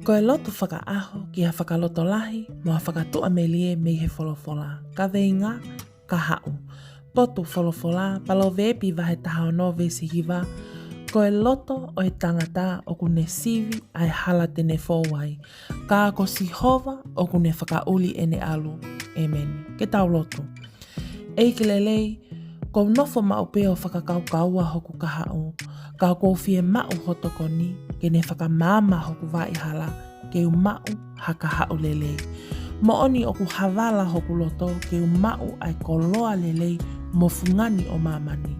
Ko e loto whakaaho ki ha whakaloto lahi mo ha whakatoa melie mei he wholofola. Ka veinga, ka hau. Potu wholofola, palo vepi vahe taha no vesi hiva. Ko e loto o he tangata o kune sivi ai hala tene fōwai. Ka ko sihova o kune whakauli ene alu. Amen. Ke tau loto. Eiki lelei, ko nofo maupe o whakakaukaua hoku ka hau. Ka ko fie mau hotokoni, ke ne whakamama hoku waihala, ke umau haka hau lelei. Mooni o ku havala hoku loto, ke umau ai koloa lelei mo fungani o mamani.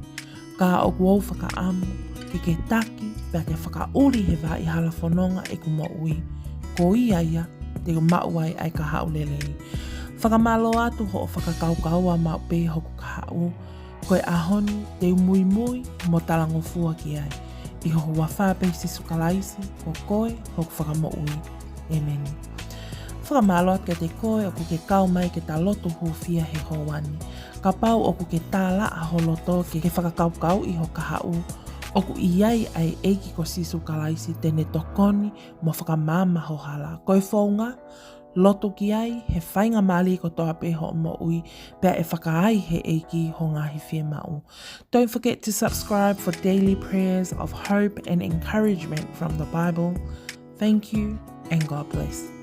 Ka o ku au whakaamu, ke taki, pia ke whakauri he waihala whanonga e ku moui. Ko ia, te umau ai ka hau lelei. Whakamalo atu ho o whakakaukaua maupe hoku ka hau, koe ahoni te mui mo talango fua ki ai. I ho wawhape sisu kalaisi o koe hoku whakamoui. Amen. Whakamalo atu te koe o ku ke kau mai ke ta loto hufia he hoani. Ka pau o ku ke tā laa ho loto ke whakakaukau i ho ka hau. O ku iai ai eiki ko sisu kalaisi tene tokoni mo whakamama ho hala. Koe whaunga, loto ki ai he whainga mali ko toa pe ho mo ui pia e whakaai he eiki ho ngahi whia mau. Don't forget to subscribe for daily prayers of hope and encouragement from the Bible. Thank you and God bless.